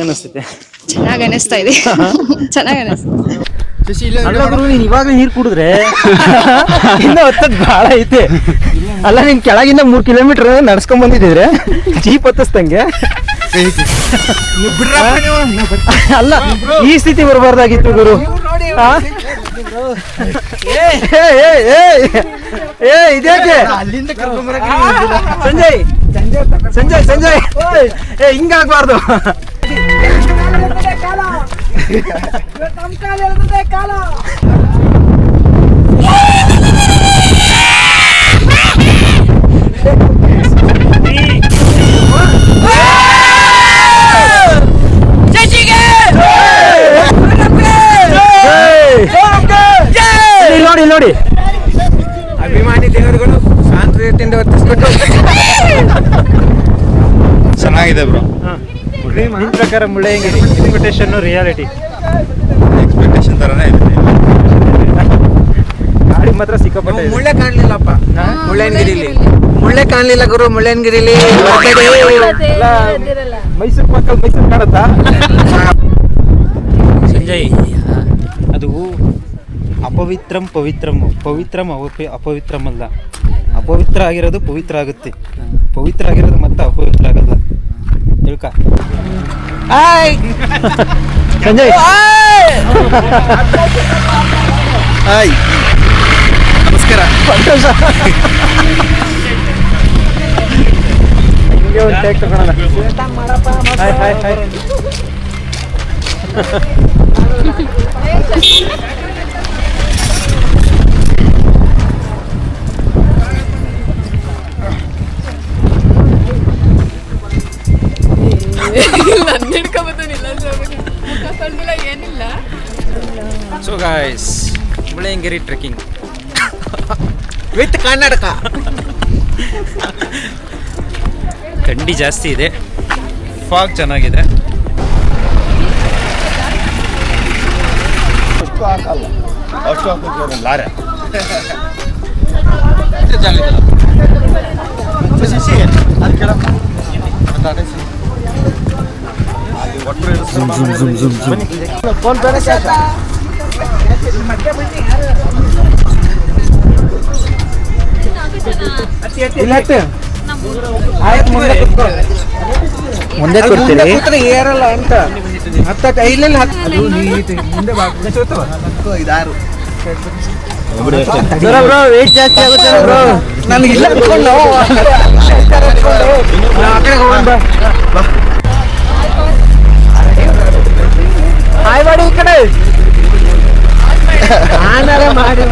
ಅನಿಸ್ತೈತೆ? ಚೆನ್ನಾಗಿ ಅನಿಸ್ತಾ ಇದೆ. ಚೆನ್ನಾಗಿ ಅನಿಸ್ತಾ ಅಲ್ಲ ಗುರು, ನೀನ್ ಇವಾಗಲೇ ನೀರು ಕುಡಿದ್ರೆ ಇನ್ನ ಹೊತ್ತದ್ ಭಾಳ ಐತೆ. ಅಲ್ಲ, ನೀನ್ ಕೆಳಗಿಂದ 3 ಕಿಲೋಮೀಟರ್ ನಡ್ಸ್ಕೊಂಡ್ ಬಂದಿದ್ರೆ ಜೀಪ್ ಹತ್ತಿಸ್ದಂಗೆ. ಅಲ್ಲ, ಈ ಸ್ಥಿತಿ ಬರಬಾರ್ದಾಗಿತ್ತು ಗುರು. ಇದೇಕೆ ಸಂಜಯ್ ಸಂಜಯ್ ಸಂಜಯ್ ಹಿಂಗಾಗ್ಬಾರ್ದು. ನೋಡಿ ನೋಡಿ, ಅಭಿಮಾನಿ ದೇವರುಗಳು ಶಾಂತ ರೀತಿಯಿಂದ ವರ್ತಿಸ್ಬಿಟ್ಟು ಚೆನ್ನಾಗಿದೆ ಬ್ರೋ. ನಿಮ್ ಪ್ರಕಾರ ಮುಳ್ಳಯ್ಯನಗಿರಿ ಎಕ್ಸ್ಪೆಕ್ಟೇಷನ್ ರಿಯಾಲಿಟಿ? ಎಕ್ಸ್ಪೆಕ್ಟೇಷನ್ ತರನೇ ಇದೆ. ಗಾಡಿ ಮಾತ್ರ ಸಿಕ್ಕಾಪಟ್ಟೆ. ಮುಳ್ಳೆ ಕಾಣ್ಲಿಲ್ಲಪ್ಪ ಮುಳ್ಳಯ್ಯನಗಿರಿಲಿ, ಮುಳ್ಳೆ ಕಾಣ್ಲಿಲ್ಲ ಗುರು ಮುಳ್ಳಯ್ಯನಗಿರಿಲಿ. ಮೈಸೂರು ಪಕ್ಕದಲ್ಲಿ ಮೈಸೂರು ಕಾಣತ್ತಾ? ಸಂಜಯ್, ಅದು ಅಪವಿತ್ರಂ ಪವಿತ್ರಂ, ಪವಿತ್ರಂ ಅಪವಿತ್ರಂ ಅಲ್ಲ. ಅಪವಿತ್ರ ಆಗಿರೋದು ಪವಿತ್ರ ಆಗುತ್ತೆ, ಪವಿತ್ರ ಆಗಿರೋದು ಮತ್ತೆ ಅಪವಿತ್ರ ಆಗಲ್ಲ. ತಿಳ್ಕ. ಸಂಜಯ್ ಹಾಯ್, ನಮಸ್ಕಾರ. ಹಿಂಗೆ ಒಂದು ಟೇಕ್ ತಗೊಳ್ಳೋಣ. Hi hi hi. So guys, Mullayanagiri trekking with Karnataka. ಥಂಡಿ ಜಾಸ್ತಿ ಇದೆ, ಫಾಗ್ ಚೆನ್ನಾಗಿದೆ. ಅಷ್ಟು ಹಾಕಲ್ಲ, ಅಷ್ಟು ಹಾಕೋಕೆ ಲಾರೆ. ಮುಂದೆ ಕೊಡ್ತೀರಿ ಏರಲ್ಲ ಅಂತ ಹತ್ತ ಕೈಲಲ್ಲಿ ಮುಂದೆ ಇದಾರು ಬ್ರೋ, ವೇಟ್ ಜಾಸ್ತಿ ಆಗುತ್ತೆ ಬ್ರೋ. ನನಗೆ ಇಲ್ಲ ಅನ್ಕೊಂಡು ಆ ಕಡೆ ಹೋಗೋಣ. ಹಾಯ್ ಮಾಡಿ ಈ ಕಡೆ. ಆನಾರ ಮಾಡಿ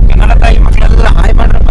ಕನ್ನಡ ತಾಯಿ ಮಕ್ಕಳೆಲ್ಲ ಹಾಯ್ ಮಾಡ್ರಪ್ಪ.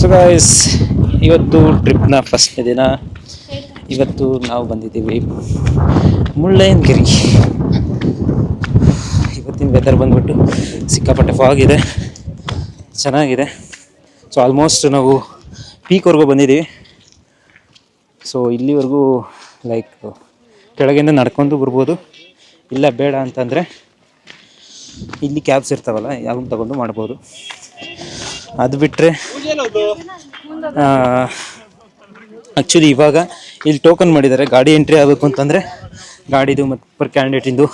ಸೊ ಗೈಸ್, ಇವತ್ತು ಟ್ರಿಪ್ನ ಫಸ್ಟ್ನೇ ದಿನ. ಇವತ್ತು ನಾವು ಬಂದಿದ್ದೀವಿ ಮುಳ್ಳಯ್ಯನಗಿರಿ. ಇವತ್ತಿನ ವೆದರ್ ಬಂದ್ಬಿಟ್ಟು ಸಿಕ್ಕಾಪಟ್ಟೆ ಫಾಗ್ ಇದೆ, ಚೆನ್ನಾಗಿದೆ. ಸೊ ಆಲ್ಮೋಸ್ಟ್ ನಾವು ಪೀಕ್ವರೆಗೂ ಬಂದಿದ್ದೀವಿ. ಸೊ ಇಲ್ಲಿವರೆಗೂ ಲೈಕ್ ಕೆಳಗಿಂದ ನಡ್ಕೊಂಡು ಬರ್ಬೋದು, ಇಲ್ಲ ಬೇಡ ಅಂತಂದರೆ ಇಲ್ಲಿ ಕ್ಯಾಬ್ಸ್ ಇರ್ತಾವಲ್ಲ, ಯಾವನ್ನ ತಗೊಂಡು ಮಾಡ್ಬೋದು. ಅದು ಬಿಟ್ಟರೆ ಆ್ಯಕ್ಚುಲಿ ಇವಾಗ ಇಲ್ಲಿ ಟೋಕನ್ ಮಾಡಿದ್ದಾರೆ. ಗಾಡಿ ಎಂಟ್ರಿ ಆಗಬೇಕು ಅಂತಂದರೆ ಗಾಡಿದು ಮತ್ತು ಪರ್ ಕ್ಯಾಂಡಿಡೇಟಿಂದು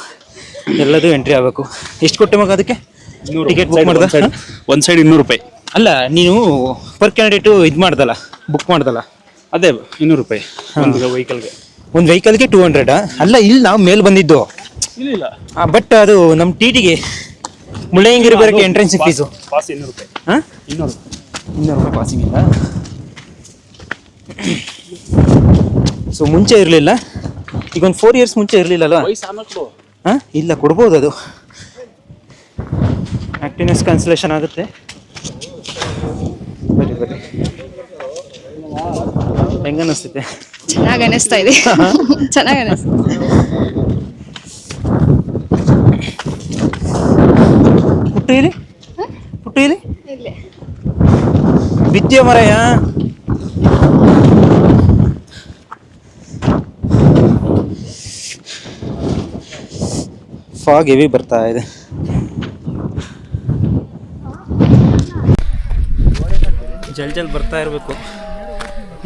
ಎಲ್ಲದೂ ಎಂಟ್ರಿ ಆಗಬೇಕು. ಎಷ್ಟು ಕೊಟ್ಟೆ ಮಗ ಅದಕ್ಕೆ ಟಿಕೆಟ್ ಬುಕ್ ಮಾಡ್ದ? ಒಂದು ಸೈಡ್ 200 ರೂಪಾಯಿ. ಅಲ್ಲ, ನೀನು ಪರ್ ಕ್ಯಾಂಡಿಡೇಟು ಇದು ಮಾಡ್ದಲ್ಲ, ಬುಕ್ ಮಾಡ್ದಲ್ಲ, ಅದೇ 200 ರೂಪಾಯಿ ಒಂದು ವೆಹಿಕಲ್ಗೆ. ಒಂದು ವೆಹಿಕಲ್ಗೆ 200. ಅಲ್ಲ, ಇಲ್ಲಿ ನಾವು ಮೇಲೆ ಬಂದಿದ್ದು. ಇಲ್ಲ ಬಟ್ ಅದು ನಮ್ಮ ಟಿಟಿಗೆ ಮುಳ್ಳಯ್ಯನಗಿರಿ ಬರೋಕ್ಕೆ ಎಂಟ್ರೆನ್ಸ್ ಫೀಸು ಪಾಸ್ 200 ರೂಪಾಯಿ. ಹಾಂ, 200 ರೂಪಾಯಿ ಪಾಸಿಂಗ್ ಇಲ್ಲ. ಸೊ ಮುಂಚೆ ಇರಲಿಲ್ಲ, ಈಗ ಒಂದು 4 ಇಯರ್ಸ್ ಮುಂಚೆ ಇರಲಿಲ್ಲಲ್ಲ. ಹಾಂ, ಇಲ್ಲ, ಕೊಡ್ಬೋದು. ಅದು ಆ್ಯಕ್ಟಿವ್ನೆಸ್ ಕ್ಯಾನ್ಸಲೇಷನ್ ಆಗುತ್ತೆ. ಬರೀ ಹೆಂಗ ಅನಿಸ್ತೈತೆ? ಚೆನ್ನಾಗಿ ಅನಿಸ್ತಾ ಇದೆ. ಚೆನ್ನಾಗಿ ಅನಿಸ್ತಾ ಪುಟ್ಟು ಇಲ್ಲಿ ಇಲ್ಲೇ ವಿದ್ಯೆ ಮರಯ. ಫಾಗ್ ಹೆವಿ ಬರ್ತಾ ಇದೆ. ಜಲ್ ಬರ್ತಾ ಇರಬೇಕು.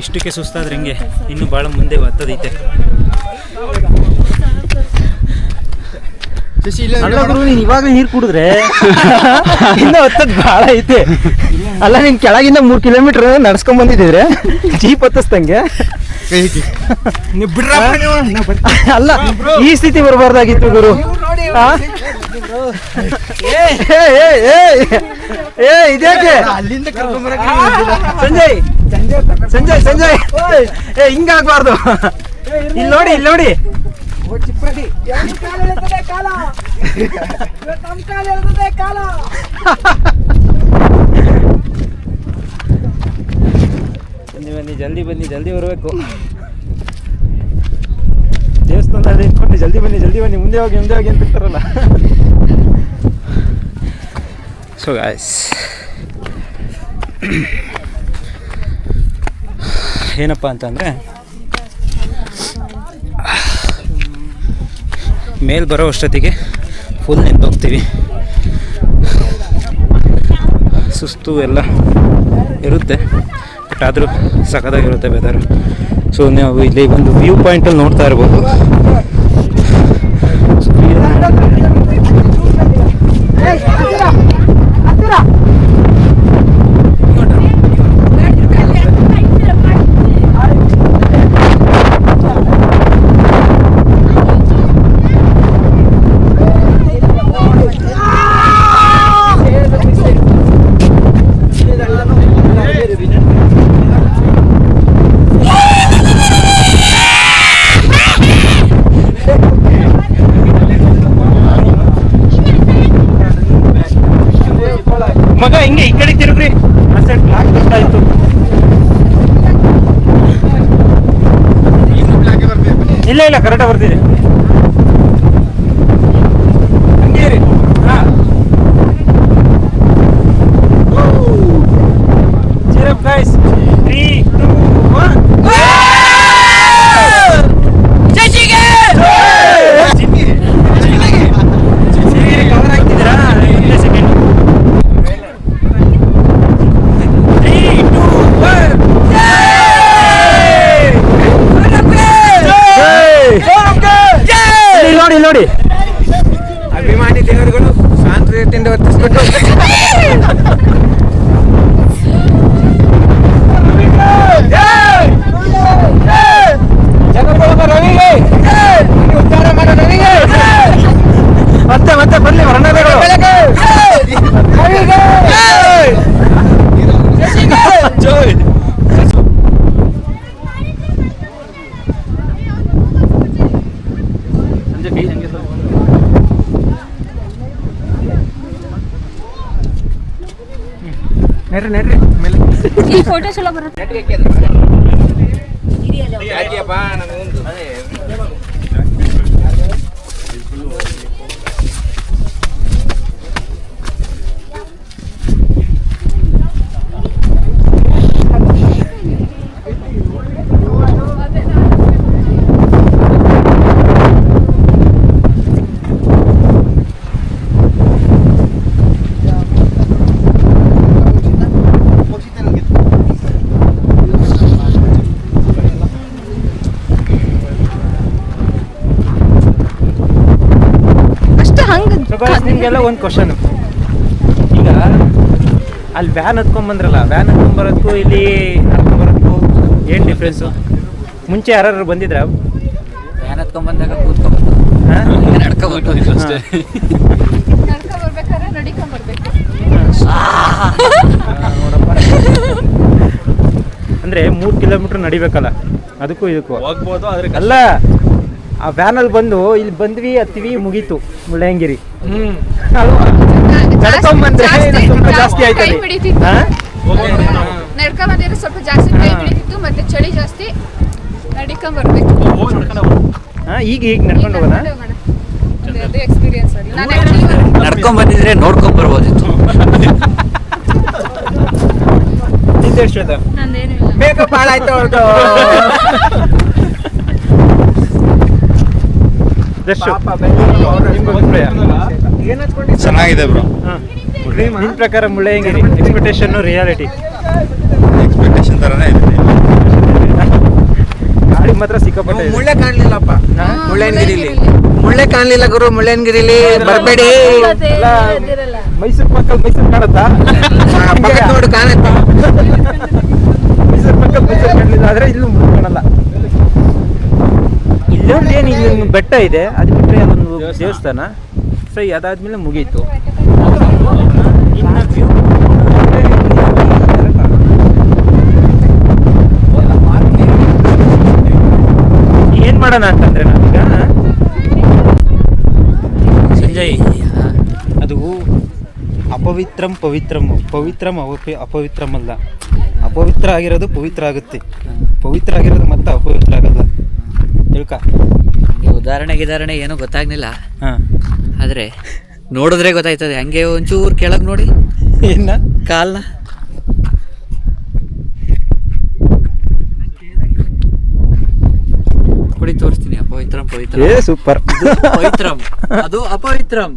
ಇಷ್ಟಕ್ಕೆ ಸುಸ್ತಾದ್ರೆ ಹಿಂಗೆ ಇನ್ನು ಭಾಳ ಮುಂದೆ ಹತ್ತದೈತೆ. ಅಲ್ಲ ಗುರು, ನೀನ್ ಇವಾಗ ನೀರು ಕುಡಿದ್ರೆ ಇನ್ನು ಹತ್ತದ್ ಭಾಳ ಐತೆ. ಅಲ್ಲ, ನೀನ್ ಕೆಳಗಿಂದ 3 ಕಿಲೋಮೀಟರ್ ನಡ್ಸ್ಕೊಂಡ್ ಬಂದಿದ್ರೆ ಜೀಪ್ ಹತ್ತಿಸ್ದಂಗೆ. ಅಲ್ಲ, ಈ ಸ್ಥಿತಿ ಬರಬಾರ್ದಾಗಿತ್ತು ಗುರು. ಇದ್ಯಾಕೆ ಸಂಜಯ್ ಸಂಜಯ್ ಸಂಜಯ್ ಹಿಂಗಾಗ್ಬಾರ್ದು. ಇಲ್ಲಿ ನೋಡಿ ಬನ್ನಿ, ಜಲ್ದಿ ಬರಬೇಕು. ದೇವಸ್ಥಾನದಲ್ಲಿ ನಿಂತ್ಕೊಂಡು ಜಲ್ದಿ ಬನ್ನಿ, ಮುಂದೆ ಹೋಗಿ ಅಂತ ಇರ್ತಾರಲ್ಲ. ಸೊ ಗಾಯ್ಸ್, ಏನಪ್ಪ ಅಂತಂದರೆ ಮೇಲೆ ಬರೋ ಅಷ್ಟೊತ್ತಿಗೆ ಫುಲ್ ನಿಂತೋಗ್ತೀವಿ. ಸುಸ್ತು ಎಲ್ಲ ಇರುತ್ತೆ, ಬಟ್ ಆದರೂ ಸಖತ್ತಾಗಿರುತ್ತೆ ವೆದರ್. ಸೊ ನಾವು ಇಲ್ಲಿ ಒಂದು ವ್ಯೂ ಪಾಯಿಂಟಲ್ಲಿ ನೋಡ್ತಾ ಇರ್ಬೋದು. ಮಗ ಹಿಂಗೆ ಈ ಕಡೆ ತಿರುಗ್ರಿ. ಆ ಸೈಡ್ ಬ್ಲಾಕ್ ಗೊತ್ತಾಯ್ತು. ಇಲ್ಲ ಕರೆಕ್ಟಾಗಿ ಬರ್ತಿದೆ. ಹಂಗೆ ರೀ. ಚಿರಪ್ ಗೈಸ್, 3, 2, 1. ಕವರ್ ಆಗ್ತಿದ್ದೀರಾ? ಸೆಕೆಂಡ್. 3, 2, 1. ನೋಡಿ ಅಭಿಮಾನಿ ದೇವರುಗಳು ಶಾಂತ ರೀತಿಯಿಂದ ವರ್ತಿಸ್ಬಿಟ್ಟು ರವಿಗೆ ಉದ್ಧಾರ ಮಾಡೋ ರವಿಗೆ ಮತ್ತೆ ಬರ್ಲಿ ವರ್ಣಗಳು. ನೆಡ್ರಿ ಮೇಲೆ ಈ ಫೋಟೋ ಚಲೋ ಬರುತ್ತೆ. ನಿಮಗೆಲ್ಲ ಒಂದು ಕ್ವಶನ್. ಈಗ ಅಲ್ಲಿ ವ್ಯಾನ್ ಹತ್ಕೊಂಬಂದ್ರಲ್ಲ, ವ್ಯಾನ್ ಹತ್ಕೊಂಬರೋದಕ್ಕೂ ಇಲ್ಲಿ ಹತ್ಕೊಂಬರೋದಕ್ಕೂ ಏನು ಡಿಫ್ರೆನ್ಸು? ಮುಂಚೆ ಯಾರು ಬಂದಿದ್ರ? ಫ್ಯಾನ್ ಹತ್ಕೊಂಡ್ಬಂದಾಗ ಕೂತ್ಕೊಂಡ್ಬಂದು ನಡ್ಕೊಬಂದು ಅಷ್ಟೇ. ನಡ್ಕೊ ಬರ್ಬೇಕಾದ್ರೆ ನಡಿಕೊಂಡ್ ಬರ್ಬೇಕು. ನೋಡಪ್ಪ, ಅಂದರೆ 3 ಕಿಲೋಮೀಟ್ರ್ ನಡಿಬೇಕಲ್ಲ, ಅದಕ್ಕೂ ಇದಕ್ಕೂ ಹೋಗ್ಬೋದು ಆದ್ರೆ ಅಲ್ಲ. ಆ ವ್ಯಾನಲ್ಲಿ ಬಂದು ಇಲ್ಲಿ ಬಂದ್ವಿ, ಹತ್ವಿ, ಮುಗೀತು ಮುಳ್ಳಯ್ಯನಗಿರಿ. ನಡ್ಕೊಂಬಂದ್ರೆ ಸ್ವಲ್ಪ ಜಾಸ್ತಿ ಆಯ್ತು. ಟೈಮ್ ಹಿಡಿತಿತ್ತು. ನಡ್ಕೊ ಬಂದಿದ್ರೆ ಸ್ವಲ್ಪ ಜಾಸ್ತಿ ಟೈಮ್ ಹಿಡಿತಿತ್ತು, ಮತ್ತೆ ಚಳಿ ಜಾಸ್ತಿ. ನಡಿಕೊಂಡ್ ಬರ್ಬೇಕು. ಈಗ ನಡ್ಕೊಂಡು ಹೋಗೋಣ. ಅದು ಎಕ್ಸ್ಪೀರಿಯನ್ಸ್ ಅಲ್ಲಿ ನಾನು ಆಕ್ಚುಲಿ ನಡ್ಕೊಂಡ್ ಬಂದಿದ್ರೆ ನೋಡ್ಕೊಂಡ್ ಬರ್ಬೋದಿತ್ತು. ನಿಂದೆ ಶ್ವೇತಾ? ನಂದೇನು ಇಲ್ಲ. ಮೇಕಪ್ ಹಾಳಾಯ್ತು ಅವ್ರದ್ದು. ಚೆನ್ನಾಗಿದೆ ಬ್ರೋ. ನಿನ್ನ ಪ್ರಕಾರ ಮುಳ್ಳಯ್ಯನಗಿರಿ ಎಕ್ಸ್ಪೆಕ್ಟೇಷನ್ ರಿಯಾಲಿಟಿ? ಎಕ್ಸ್ಪೆಕ್ಟೇಷನ್ ಥರನೇ ಇದೆ. ಗಾಡಿ ಮಾತ್ರ ಸಿಕ್ಕಾಪಟ್ಟೆ ಇದೆ. ಮುಳ್ಳೆ ಕಾಣ್ಲಿಲ್ಲಪ್ಪ ಮುಳ್ಳಯ್ಯನಗಿರಿಲಿ. ಮುಳ್ಳೆ ಕಾಣ್ಲಿಲ್ಲ ಗುರು ಮುಳ್ಳಯ್ಯನಗಿರಿಲಿ, ಬರಬೇಡಿ. ಅಲ್ಲ, ಮೈಸೂರು ಪಕ್ಕ ಮೈಸೂರು ಕಾಣುತ್ತಾ? ಪಕ್ಕದ ನೋಡು ಕಾಣುತ್ತೆ. ಮೈಸೂರು ಪಕ್ಕ ಮೈಸೂರು ಕಾಣಲಿಲ್ಲ, ಆದರೆ ಇಲ್ಲೂ ಕಾಣಲ್ಲ. ಇಲ್ಲೊಂದು ಏನು, ಇಲ್ಲೊಂದು ಬೆಟ್ಟ ಇದೆ, ಅದು ಬಿಟ್ಟರೆ ಅದೊಂದು ದೇವಸ್ಥಾನ. ಸರಿ, ಅದಾದ್ಮೇಲೆ ಮುಗೀತು. ಇನ್ನು ವ್ಯೂ ಏನು ಮಾಡೋಣ ಅಂತಂದ್ರೆ ನಾವೀಗ ಸಂಜಯ್, ಅದು ಅಪವಿತ್ರಂ ಪವಿತ್ರಂ, ಪವಿತ್ರಂ ಅಪವಿತ್ರಂ ಅಲ್ಲ. ಅಪವಿತ್ರ ಆಗಿರೋದು ಪವಿತ್ರ ಆಗುತ್ತೆ, ಪವಿತ್ರ ಆಗಿರೋದು ಮತ್ತೆ ಅಪವಿತ್ರ ಆಗಲ್ಲ. ತಿಳ್ಕ. ಉದಾಹರಣೆ ಏನೋ ಗೊತ್ತಾಗ್ಲಿಲ್ಲ, ಹಾಂ, ಆದ್ರೆ ನೋಡಿದ್ರೆ ಗೊತ್ತಾಯ್ತದೆ. ಹಂಗೆ ಒಂಚೂರು ಕೆಳಗೆ ನೋಡಿ ಏನ ಕಾಲ್ನ. ಕೊಡಿ ತೋರಿಸ್ತೀನಿ. ಅಪವಿತ್ರಂ ಪವಿತ್ರ, ಏ ಸೂಪರ್. ಪವಿತ್ರಂ ಅದು ಅಪವಿತ್ರಂ.